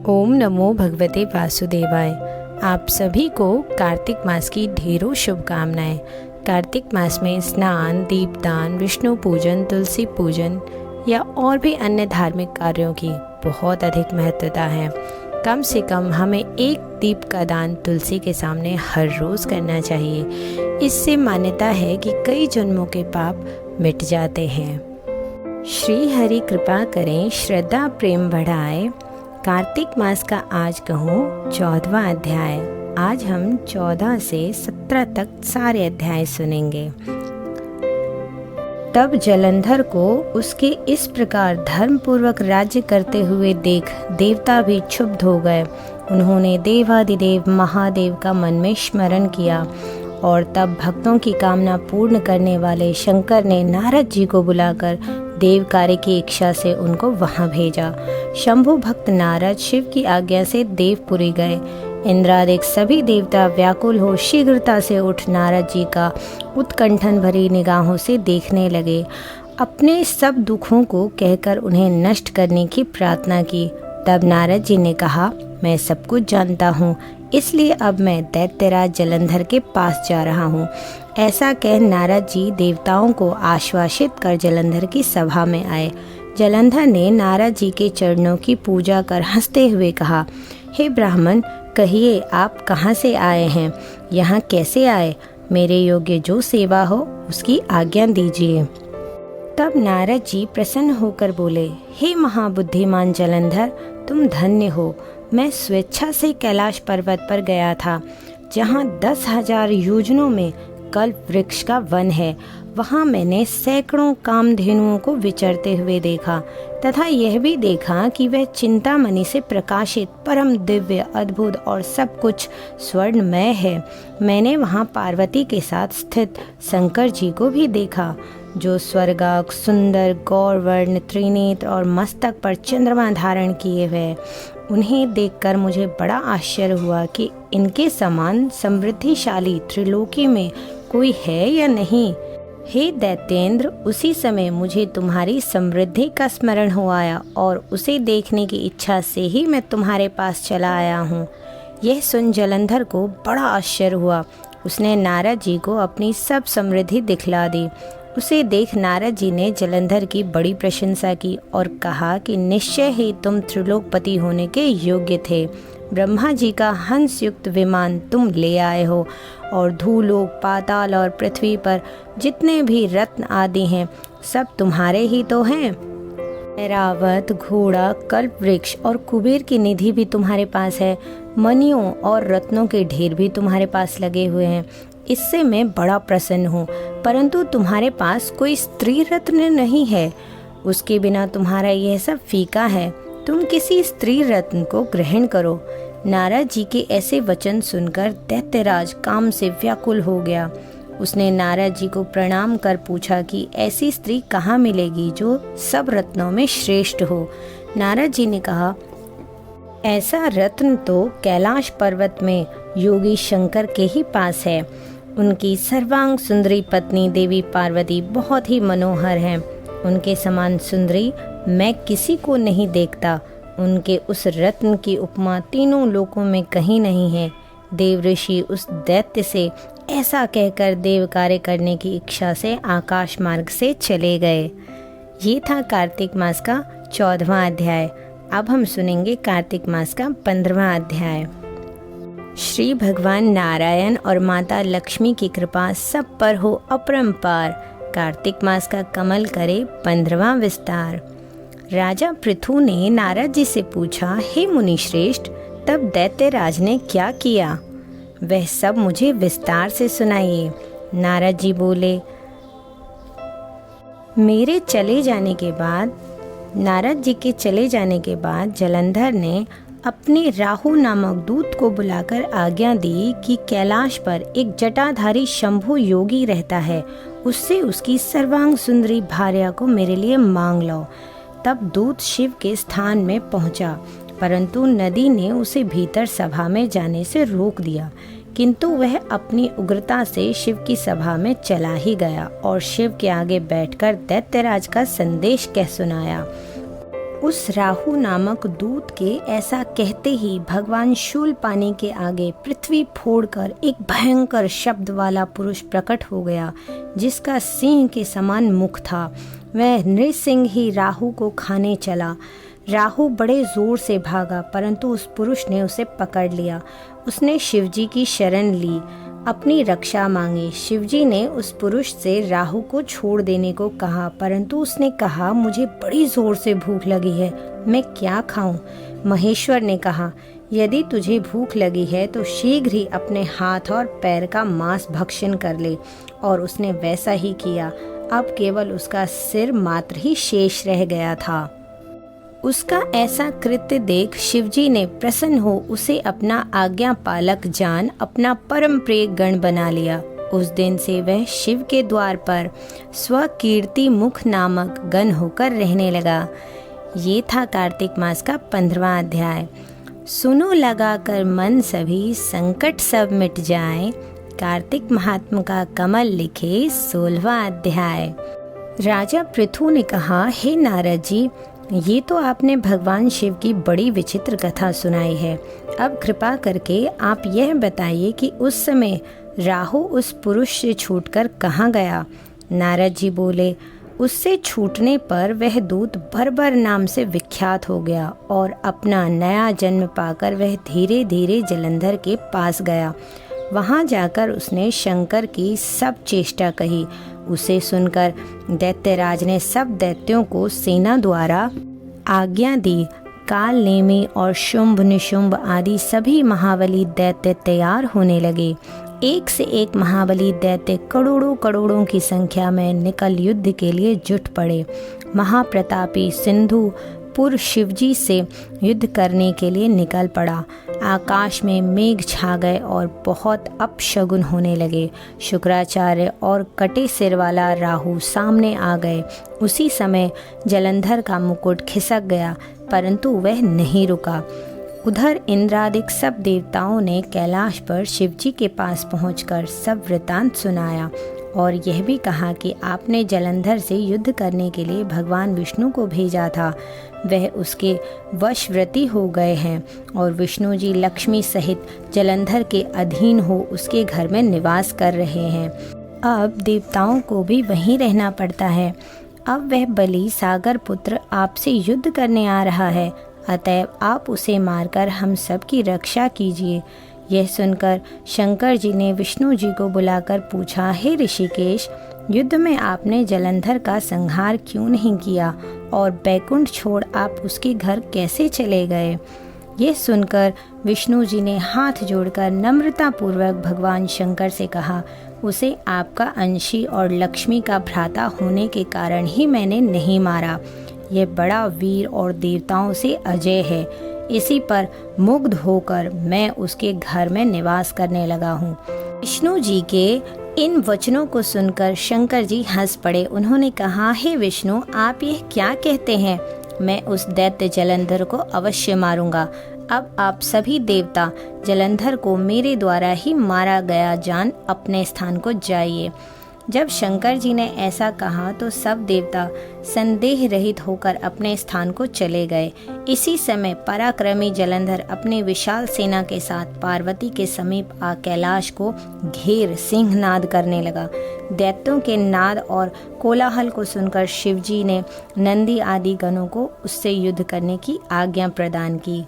ओम नमो भगवते वासुदेवाय। आप सभी को कार्तिक मास की ढेरों शुभकामनाएं। कार्तिक मास में स्नान, दीपदान, विष्णु पूजन, तुलसी पूजन या और भी अन्य धार्मिक कार्यों की बहुत अधिक महत्वता है। कम से कम हमें एक दीप का दान तुलसी के सामने हर रोज़ करना चाहिए। इससे मान्यता है कि कई जन्मों के पाप मिट जाते हैं। श्री हरि कृपा करें, श्रद्धा प्रेम बढ़ाए। कार्तिक मास का आज कहूँ 14वां अध्याय। आज हम 14 से 17 तक सारे अध्याय सुनेंगे। तब जलंधर को उसके इस प्रकार धर्मपूर्वक राज्य करते हुए देख देवता भी क्षुब्ध हो गए। उन्होंने देवादिदेव महादेव का मन में स्मरण किया और तब भक्तों की कामना पूर्ण करने वाले शंकर ने नारद जी को बुलाकर देव कार्य की इच्छा से उनको वहां भेजा। शंभु भक्त नारद शिव की आज्ञा से देवपुरी गए। इंद्रादिक सभी देवता व्याकुल हो शीघ्रता से उठ नारद जी का उत्कंठन भरी निगाहों से देखने लगे। अपने सब दुखों को कहकर उन्हें नष्ट करने की प्रार्थना की। तब नारद जी ने कहा, मैं सब कुछ जानता हूँ, इसलिए अब मैं दैत्यराज जलंधर के पास जा रहा हूँ। ऐसा कह नारद जी देवताओं को आश्वासित कर जलंधर की सभा में आए। जलंधर ने नारद जी के चरणों की पूजा कर हंसते हुए कहा, हे ब्राह्मण, कहिए आप कहाँ से आए हैं, यहाँ कैसे आए? मेरे योग्य जो सेवा हो उसकी आज्ञा दीजिए। तब नारद जी प्रसन्न होकर बोले, हे महाबुद्धिमान जलंधर, तुम धन्य हो। मैं स्वेच्छा से कैलाश पर्वत पर गया था, जहाँ 10,000 योजनों में कल्प वृक्ष का वन है। वहाँ मैंने सैकड़ों कामधेनुओं को विचरते हुए देखा तथा यह भी देखा कि वह चिंतामणि से प्रकाशित परम दिव्य, अद्भुत और सब कुछ स्वर्णमय है। मैंने वहाँ पार्वती के साथ स्थित शंकर जी को भी देखा, जो स्वर्गाक सुंदर गौरवर्ण त्रिनेत्र और मस्तक पर चंद्रमा धारण किए हुए। उन्हें देखकर मुझे बड़ा आश्चर्य हुआ कि इनके समान समृद्धिशाली त्रिलोकी में कोई है या नहीं। हे दैत्येंद्र, उसी समय मुझे तुम्हारी समृद्धि का स्मरण हो आया और उसे देखने की इच्छा से ही मैं तुम्हारे पास चला आया हूँ। यह सुन जलंधर को बड़ा आश्चर्य हुआ। उसने नारद जी को अपनी सब समृद्धि दिखला दी। उसे देख नारद जी ने जलंधर की बड़ी प्रशंसा की और कहा कि निश्चय ही तुम त्रिलोकपति होने के योग्य थे। ब्रह्मा जी का हंस युक्त विमान तुम ले आए हो और धूलोक, पाताल और पृथ्वी पर जितने भी रत्न आदि हैं सब तुम्हारे ही तो हैं। ऐरावत, घोड़ा, कल्प वृक्ष और कुबेर की निधि भी तुम्हारे पास है। मणियों और रत्नों के ढेर भी तुम्हारे पास लगे हुए हैं। इससे मैं बड़ा प्रसन्न हूँ, परंतु तुम्हारे पास कोई स्त्री रत्न नहीं है। उसके बिना तुम्हारा यह सब फीका है। तुम किसी स्त्री रत्न को ग्रहण करो। नारद जी के ऐसे वचन सुनकर दैत्यराज काम से व्याकुल हो गया। उसने नारद जी को प्रणाम कर पूछा कि ऐसी स्त्री कहाँ मिलेगी जो सब रत्नों में श्रेष्ठ हो। नारद जी ने कहा, ऐसा रत्न तो कैलाश पर्वत में योगी शंकर के ही पास है। उनकी सर्वांग सुंदरी पत्नी देवी पार्वती बहुत ही मनोहर हैं। उनके समान सुंदरी मैं किसी को नहीं देखता। उनके उस रत्न की उपमा तीनों लोकों में कहीं नहीं है। देव ऋषि उस दैत्य से ऐसा कहकर देव कार्य करने की इच्छा से आकाश मार्ग से चले गए। ये था कार्तिक मास का 14वां अध्याय। अब हम सुनेंगे कार्तिक मास का 15वां अध्याय। श्री भगवान नारायण और माता लक्ष्मी की कृपा सब पर हो अपरंपार। कार्तिक मास का कमल करे 15वां विस्तार। राजा पृथु ने नारद जी से पूछा, हे मुनि श्रेष्ठ, तब दैत्यराज ने क्या किया? वह सब मुझे विस्तार से सुनाइए। नारद जी बोले, नारद जी के चले जाने के बाद जलंधर ने अपने राहु नामक दूत को बुलाकर आज्ञा दी कि कैलाश पर एक जटाधारी शंभु योगी रहता है, उससे उसकी सर्वांग सुंदरी भार्या को मेरे लिए मांग लो। तब दूत शिव के स्थान में पहुंचा, परंतु नदी ने उसे भीतर सभा में जाने से रोक दिया। किंतु वह अपनी उग्रता से शिव की सभा में चला ही गया और शिव के आगे बैठकर दैत्यराज का संदेश कह सुनाया। उस राहु नामक दूत के ऐसा कहते ही भगवान शूलपाणि के आगे पृथ्वी फोड़कर एक भयंकर शब्द वाला पुरुष प्रकट हो गया, जिसका सिंह के समान मुख था। वह नृसिंह ही राहु को खाने चला। राहु बड़े जोर से भागा, परंतु उस पुरुष ने उसे पकड़ लिया। उसने शिवजी की शरण ली, अपनी रक्षा मांगी। शिवजी ने उस पुरुष से राहु को छोड़ देने को कहा, परंतु उसने कहा, मुझे बड़ी जोर से भूख लगी है, मैं क्या खाऊं? महेश्वर ने कहा, यदि तुझे भूख लगी है तो शीघ्र ही अपने हाथ और पैर का मांस भक्षण कर ले। और उसने वैसा ही किया। अब केवल उसका सिर मात्र ही शेष रह गया था। उसका ऐसा कृत्य देख शिवजी ने प्रसन्न हो उसे अपना आज्ञा पालक जान अपना परम प्रिय गण बना लिया। उस दिन से वह शिव के द्वार पर स्वकीर्ति मुख नामक गण होकर रहने लगा। ये था कार्तिक मास का 15वां अध्याय। सुनो लगा कर मन सभी, संकट सब मिट जाए। कार्तिक महात्मा का कमल लिखे 16वां अध्याय। राजा पृथु ने कहा, हे नारद जी, ये तो आपने भगवान शिव की बड़ी विचित्र कथा सुनाई है। अब कृपा करके आप यह बताइए कि उस समय राहु उस पुरुष से छूटकर कहाँ गया? नारद जी बोले, उससे छूटने पर वह दूत बर्बर नाम से विख्यात हो गया और अपना नया जन्म पाकर वह धीरे धीरे जलंधर के पास गया। वहाँ जाकर उसने शंकर की सब चेष्टा कही। उसे सुनकर दैत्यराज ने सब दैत्यों को सेना द्वारा आज्ञा दी। काल नेमी और शुंभ निशुंभ आदि सभी महाबली दैत्य तैयार होने लगे। एक से एक महाबली दैत्य करोड़ों करोड़ों की संख्या में निकल युद्ध के लिए जुट पड़े। महाप्रतापी सिंधु पुर शिवजी से युद्ध करने के लिए निकल पड़ा। आकाश में मेघ छा गए और बहुत अपशगुन होने लगे। शुक्राचार्य और कटे सिर वाला राहु सामने आ गए। उसी समय जलंधर का मुकुट खिसक गया, परंतु वह नहीं रुका। उधर इंद्रादिक सब देवताओं ने कैलाश पर शिवजी के पास पहुंचकर सब वृतांत सुनाया और यह भी कहा कि आपने जलंधर से युद्ध करने के लिए भगवान विष्णु को भेजा था। वह उसके वशव्रती हो गए हैं और विष्णु जी लक्ष्मी सहित जलंधर के अधीन हो उसके घर में निवास कर रहे हैं। अब देवताओं को भी वहीं रहना पड़ता है। अब वह बलि सागर पुत्र आपसे युद्ध करने आ रहा है, अतएव आप उसे मारकर हम सब की रक्षा कीजिए। यह सुनकर शंकर जी ने विष्णु जी को बुलाकर पूछा, हे ऋषिकेश, युद्ध में आपने जलंधर का संहार क्यों नहीं किया और बैकुंठ छोड़ आप उसके घर कैसे चले गए? यह सुनकर विष्णु जी ने हाथ जोड़कर नम्रता पूर्वक भगवान शंकर से कहा, उसे आपका अंशी और लक्ष्मी का भ्राता होने के कारण ही मैंने नहीं मारा। यह बड़ा वीर और देवताओं से अजय है। इसी पर मुग्ध होकर मैं उसके घर में निवास करने लगा हूँ। विष्णु जी के इन वचनों को सुनकर शंकर जी हंस पड़े। उन्होंने कहा, हे विष्णु, आप यह क्या कहते हैं? मैं उस दैत्य जलंधर को अवश्य मारूंगा। अब आप सभी देवता जलंधर को मेरे द्वारा ही मारा गया जान अपने स्थान को जाइए। जब शंकर जी ने ऐसा कहा तो सब देवता संदेह रहित होकर अपने स्थान को चले गए। इसी समय पराक्रमी जलंधर अपने विशाल सेना के साथ पार्वती के समीप आ कैलाश को घेर सिंहनाद करने लगा। दैत्यों के नाद और कोलाहल को सुनकर शिवजी ने नंदी आदि गणों को उससे युद्ध करने की आज्ञा प्रदान की।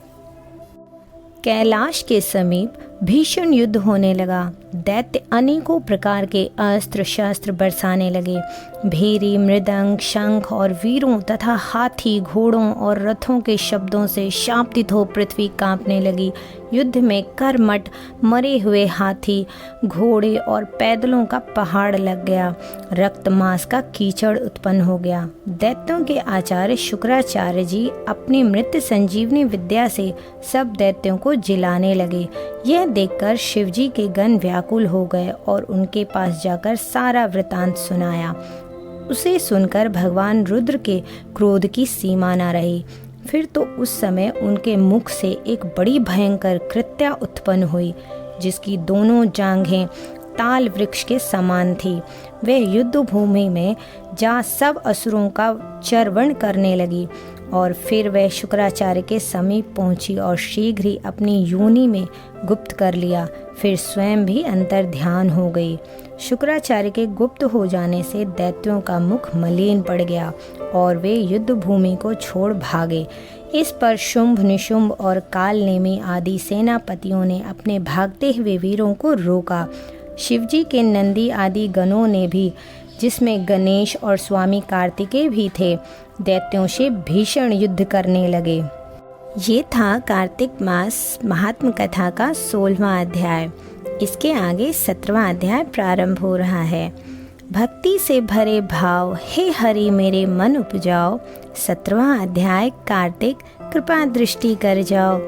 कैलाश के समीप भीषण युद्ध होने लगा। दैत्य अनेकों प्रकार के अस्त्र शस्त्र बरसाने लगे। भेरी, मृदंग, शंख और वीरों तथा हाथी, घोड़ों और रथों के शब्दों से शांतित हो पृथ्वी कांपने लगी। युद्ध में कर्मठ मरे हुए हाथी, घोड़े और पैदलों का पहाड़ लग गया। रक्त मांस का कीचड़ उत्पन्न हो गया। दैत्यों के आचार्य शुक्राचार्य जी अपनी मृत्यु संजीवनी विद्या से सब दैत्यों को जिलाने लगे। यह देखकर शिवजी के गण व्याकुल हो गए और उनके पास जाकर सारा वृतांत सुनाया। उसे सुनकर भगवान रुद्र के क्रोध की सीमा न रही। फिर तो उस समय उनके मुख से एक बड़ी भयंकर कृत्या उत्पन्न हुई, जिसकी दोनों जांघें ताल वृक्ष के समान थी। वे युद्ध भूमि में जा सब असुरों का चर्वण करने लगी और फिर वह शुक्राचार्य के समीप पहुंची और शीघ्र ही अपनी योनि में गुप्त कर लिया। फिर स्वयं भी अंतर ध्यान हो गई। शुक्राचार्य के गुप्त हो जाने से दैत्यों का मुख मलिन पड़ गया और वे युद्ध भूमि को छोड़ भागे। इस पर शुंभ, निशुंभ और कालनेमी आदि सेनापतियों ने अपने भागते हुए वीरों को रोका। शिवजी के नंदी आदि गणों ने भी, जिसमें गणेश और स्वामी कार्तिकेय भी थे, दैत्यों से भीषण युद्ध करने लगे। ये था कार्तिक मास महात्म कथा का 16वां अध्याय। इसके आगे 17वां अध्याय प्रारंभ हो रहा है। भक्ति से भरे भाव हे हरि मेरे मन उपजाओ। 17वां अध्याय कार्तिक कृपा दृष्टि कर जाओ।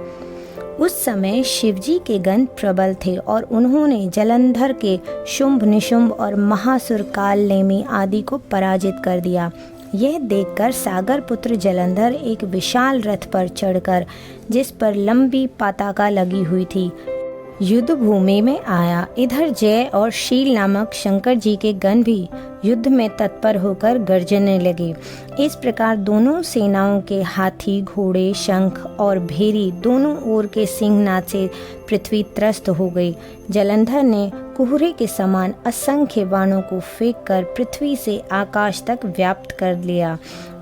उस समय शिवजी के गण प्रबल थे और उन्होंने जलंधर के शुंभ, निशुंभ और महासुर कालनेमी आदि को पराजित कर दिया। यह देखकर सागर पुत्र जलंधर एक विशाल रथ पर चढ़कर, जिस पर लंबी पताका लगी हुई थी, युद्ध भूमि में आया। इधर जय और शील नामक शंकर जी के गण भी युद्ध में तत्पर होकर गर्जने लगे। इस प्रकार दोनों सेनाओं के हाथी, घोड़े, शंख और भेरी दोनों ओर के सिंहनाद से पृथ्वी त्रस्त हो गई। जलंधर ने कुहरे के समान असंख्य बाणों को फेंककर पृथ्वी से आकाश तक व्याप्त कर लिया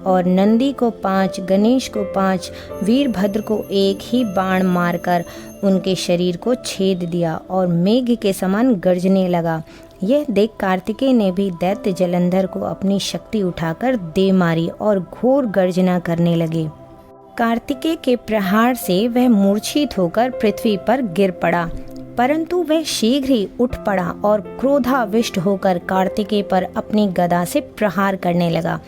और नंदी को 5, गणेश को 5, वीरभद्र को 1 ही बाण मारकर उनके शरीर को छेद दिया और मेघ के समान गरजने लगा। यह देख कार्तिकेय ने भी दैत्य जलंधर को अपनी शक्ति उठाकर दे मारी और घोर गर्जना करने लगे। कार्तिकेय के प्रहार से वह मूर्छित होकर पृथ्वी पर गिर पड़ा, परंतु वह शीघ्र ही उठ पड़ा और क्रोधाविष्ट होकर कार्तिकेय पर अपनी गदा से प्रहार करने लगा।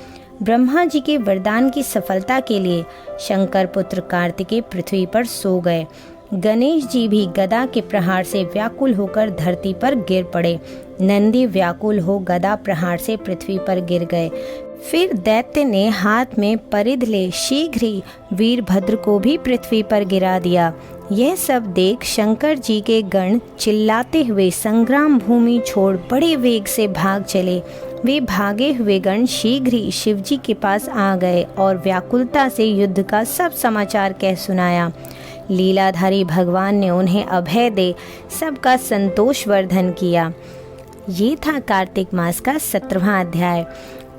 ब्रह्मा जी के वरदान की सफलता के लिए शंकर पुत्र कार्तिकेय पृथ्वी पर सो गए। गणेश जी भी गदा के प्रहार से व्याकुल होकर धरती पर गिर पड़े। नंदी व्याकुल हो गदा प्रहार से पृथ्वी पर गिर गए। फिर दैत्य ने हाथ में परिध ले शीघ्र ही वीरभद्र को भी पृथ्वी पर गिरा दिया। यह सब देख शंकर जी के गण चिल्लाते हुए संग्राम भूमि छोड़ बड़े वेग से भाग चले। वे भागे हुए गण शीघ्र ही शिवजी के पास आ गए और व्याकुलता से युद्ध का सब समाचार कह सुनाया। लीलाधारी भगवान ने उन्हें अभय दे सबका संतोष वर्धन किया। ये था कार्तिक मास का 17वां अध्याय।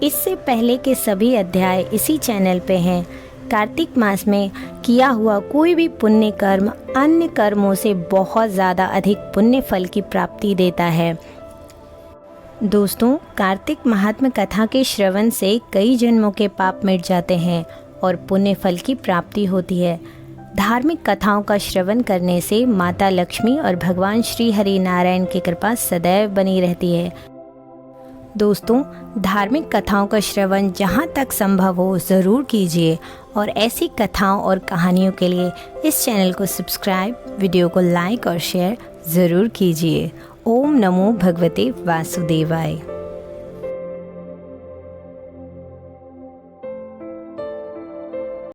इससे पहले के सभी अध्याय इसी चैनल पे हैं। कार्तिक मास में किया हुआ कोई भी पुण्य कर्म अन्य कर्मों से बहुत ज़्यादा अधिक पुण्य फल की प्राप्ति देता है। दोस्तों, कार्तिक महात्म कथा के श्रवण से कई जन्मों के पाप मिट जाते हैं और पुण्य फल की प्राप्ति होती है। धार्मिक कथाओं का श्रवण करने से माता लक्ष्मी और भगवान श्री हरि नारायण की कृपा सदैव बनी रहती है। दोस्तों, धार्मिक कथाओं का श्रवण जहाँ तक संभव हो ज़रूर कीजिए और ऐसी कथाओं और कहानियों के लिए इस चैनल को सब्सक्राइब, वीडियो को लाइक और शेयर ज़रूर कीजिए। ओम नमो भगवते वासुदेवाय।